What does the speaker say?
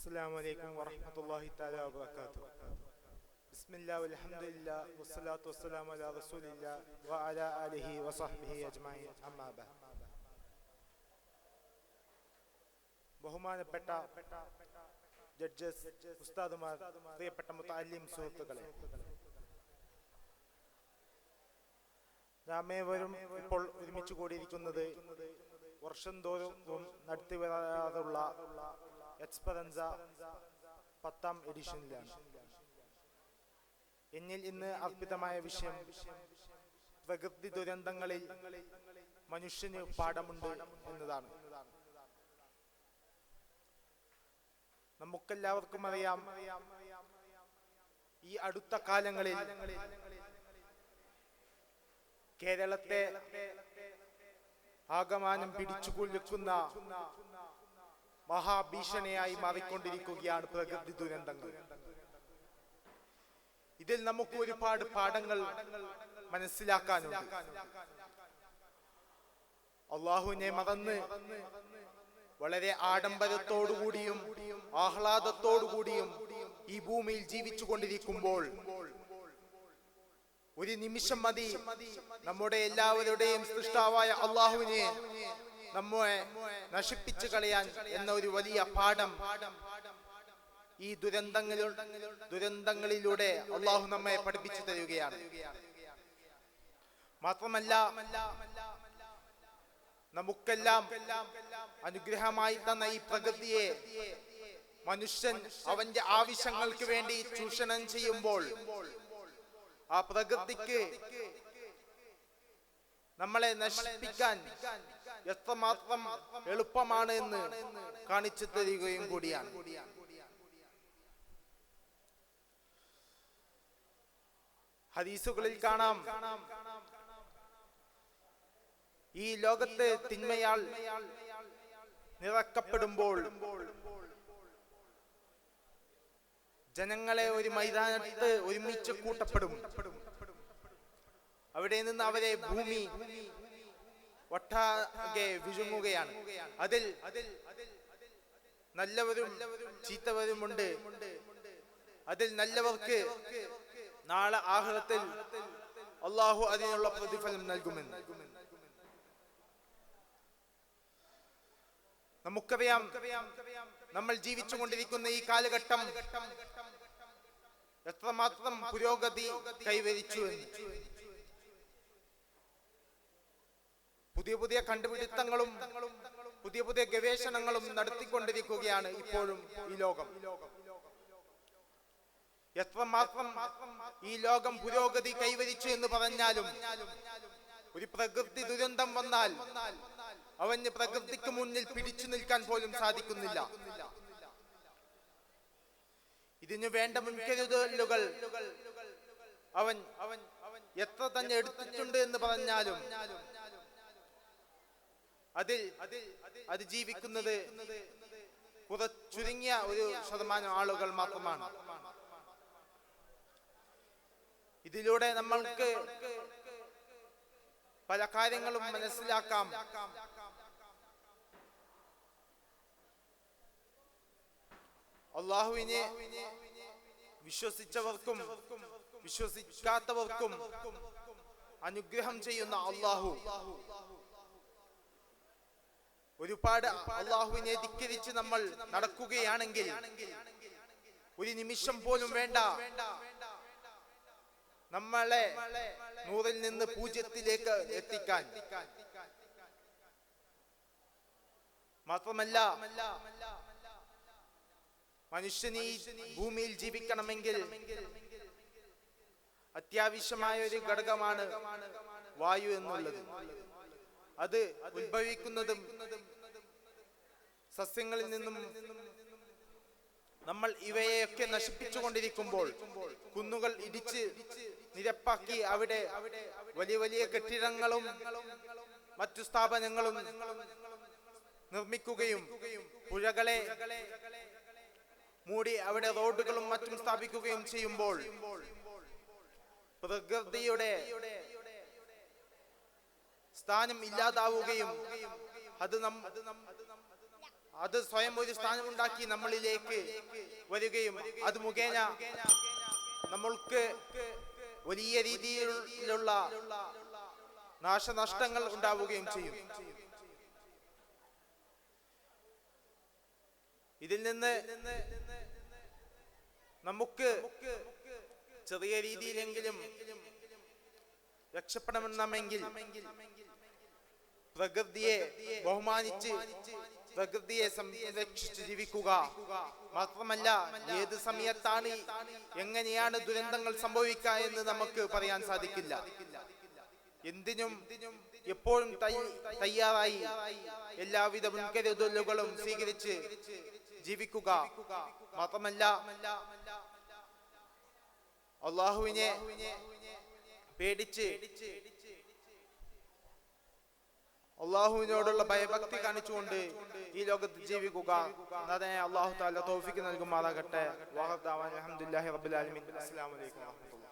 السلام عليكم ورحمة الله تعالى وبركاته. بسم الله والحمد لله والصلاة والسلام على رسول الله وعلى آله وصحبه أجمعين أما بعد. ബഹുമാനപ്പെട്ട ജഡ്ജസ്, ഉസ്താദുമാർ, പ്രിയപ്പെട്ട മുതഅല്ലിം സുഹൃത്തുക്കളെ, നാമേവരും ഇപ്പോൾ ഒരുമിച്ച് കൂടിയിരിക്കുന്നത് വർഷം തോറും നടത്തി വരാറുള്ള എക്സ്പെറൻസ 10ാം എഡിഷനിലാണ്. എന്നിൽ ഇന്ന് അർപ്പിതമായ വിഷയം പ്രകൃതി ദുരന്തങ്ങളിൽ മനുഷ്യന് പാഠമുണ്ട് എന്നതാണ്. നമുക്കെല്ലാവർക്കും അറിയാം, ഈ അടുത്ത കാലങ്ങളിൽ കേരളത്തെ ആകമാനം പിടിച്ചുകൊള്ളിക്കുന്ന മഹാഭീഷണിയായി മാറിക്കൊണ്ടിരിക്കുകയാണ് പ്രകൃതി ദുരന്തങ്ങൾ. ഇതിൽ നമുക്ക് ഒരുപാട് പാഠങ്ങൾ മനസ്സിലാക്കാനുണ്ട്. അള്ളാഹുവിനെ മറന്ന് വളരെ ആഡംബരത്തോടുകൂടിയും ആഹ്ലാദത്തോടുകൂടിയും ഈ ഭൂമിയിൽ ജീവിച്ചു കൊണ്ടിരിക്കുമ്പോൾ ഒരു നിമിഷം മതി നമ്മുടെ എല്ലാവരുടെയും സൃഷ്ടാവായ അള്ളാഹുവിനെ നമ്മെ നശിപ്പിച്ചു കളയാൻ എന്ന ഒരു വലിയ പാഠം ഈ ദുരന്തങ്ങളിലൂടെ അള്ളാഹു നമ്മെ പഠിപ്പിച്ചു തരികയാണ്. മാത്രമല്ല, നമുക്കെല്ലാം അനുഗ്രഹമായി തന്ന ഈ പ്രകൃതിയെ മനുഷ്യൻ അവന്റെ ആവശ്യങ്ങൾക്ക് വേണ്ടി ചൂഷണം ചെയ്യുമ്പോൾ ആ പ്രകൃതിക്ക് നമ്മളെ നശിപ്പിക്കാൻ എത്രമാത്രം എളുപ്പമാണ് എന്ന് കാണിച്ചു തരികയും കൂടിയാണ്. ഹദീസുകളിൽ കാണാം, ഈ ലോകത്തെ തിന്മയാൽ നിറക്കപ്പെടുമ്പോൾ ജനങ്ങളെ ഒരു മൈതാനത്ത് ഒരുമിച്ച് കൂട്ടപ്പെടും. അവിടെ നിന്ന് അവരെ ഭൂമി ഒട്ടാകെ വിഴുങ്ങുകയാണ്. അതിൽ നല്ലവരും ചീത്തവരുമുണ്ട്. അതിൽ നല്ലവർക്ക് നാളെ ആഖിറത്തിൽ അള്ളാഹു അതിനുള്ള പ്രതിഫലം നൽകുമെന്ന്. നമുക്കറിയാം, നമ്മൾ ജീവിച്ചുകൊണ്ടിരിക്കുന്ന ഈ കാലഘട്ടം എത്രമാത്രം പുരോഗതി കൈവരിച്ചു എന്ന്. പുതിയ പുതിയ കണ്ടുപിടുത്തങ്ങളും പുതിയ പുതിയ ഗവേഷണങ്ങളും നടത്തിക്കൊണ്ടിരിക്കുകയാണ് ഇപ്പോഴും ഈ ലോകം. എത്രമാത്രം ഈ ലോകം പുരോഗതി കൈവരിച്ചു എന്ന് പറഞ്ഞാലും ഒരു പ്രകൃതി ദുരന്തം വന്നാൽ അവന് പ്രകൃതിക്ക് മുന്നിൽ പിടിച്ചു നിൽക്കാൻ പോലും സാധിക്കുന്നില്ല. ഇതിനു വേണ്ട മുൻകരുതലുകൾ അവൻ എത്ര തന്നെ എടുത്തിട്ടുണ്ട് എന്ന് പറഞ്ഞാലും അത് ജീവിക്കുന്നത് ചുരുങ്ങിയ ഒരു ശതമാനം ആളുകൾ മാത്രമാണ്. ഇതിലൂടെ നമ്മൾക്ക് പല കാര്യങ്ങളും മനസ്സിലാക്കാം. അള്ളാഹുവിനെ വിശ്വസിച്ചവർക്കും വിശ്വസിക്കാത്തവർക്കും അനുഗ്രഹം ചെയ്യുന്ന അള്ളാഹു ഒരുപാട് അള്ളാഹുവിനെ ധിക്കരിച്ച് നമ്മൾ നടക്കുകയാണെങ്കിൽ ഒരു നിമിഷം പോലും വേണ്ട നമ്മളെ 100-ൽ നിന്ന് 0-ലേക്ക് എത്തിക്കാൻ. മാത്രമല്ല, മനുഷ്യന് ഈ ഭൂമിയിൽ ജീവിക്കണമെങ്കിൽ അത്യാവശ്യമായ ഒരു ഘടകമാണ് വായു എന്നുള്ളത്. അത് ഉത്ഭവിക്കുന്നതും സസ്യങ്ങളിൽ നിന്നും. നമ്മൾ ഇവയെയൊക്കെ നശിപ്പിച്ചുകൊണ്ടിരിക്കുമ്പോൾ കുന്നുകൾ ഇടിച്ച് നിരപ്പാക്കി അവിടെ വലിയ വലിയ കെട്ടിടങ്ങളും മറ്റു സ്ഥാപനങ്ങളും നിർമ്മിക്കുകയും പുഴകളെ മൂടി അവിടെ റോഡുകളും മറ്റും സ്ഥാപിക്കുകയും ചെയ്യുമ്പോൾ പ്രകൃതിയുടെ സ്ഥാനം ഇല്ലാതാവുകയും അത് അത് സ്വയം ഒരു സ്ഥാനമുണ്ടാക്കി നമ്മളിലേക്ക് വരികയും അത് മുഖേന നമ്മൾക്ക് വലിയ രീതിയിലുള്ള നാശനഷ്ടങ്ങൾ ഉണ്ടാവുകയും ചെയ്യും. ഇതിൽ നിന്ന് നമുക്ക് ചെറിയ രീതിയിലെങ്കിലും രക്ഷപ്പെടണമെങ്കിൽ പ്രകൃതിയെ ബഹുമാനിച്ച് പ്രകൃതിയെ സംരക്ഷിച്ച് ജീവിക്കുക മാത്രമല്ല, ഏത് സമയത്താണ് എങ്ങനെയാണ് ദുരന്തങ്ങൾ സംഭവിക്കുക എന്ന് നമുക്ക് പറയാൻ സാധിക്കില്ല. എന്തിനും എപ്പോഴും തയ്യാറായി എല്ലാവിധ മുൻകരുതലുകളും സ്വീകരിച്ച് ജീവിക്കുക മാത്രമല്ല, അള്ളാഹുവിനെ പേടിച്ച് അള്ളാഹുവിനോടുള്ള ഭയഭക്തി കാണിച്ചുകൊണ്ട് ഈ ലോകത്ത് ജീവിക്കുക. അതിനെ അള്ളാഹു തആല തൗഫീഖ് നൽകുമാറാകട്ടെ. അൽഹംദുലില്ലാഹി റബ്ബിൽ ആലമീൻ. അസ്സലാമു അലൈക്കും വറഹ്മത്തുള്ളാഹി.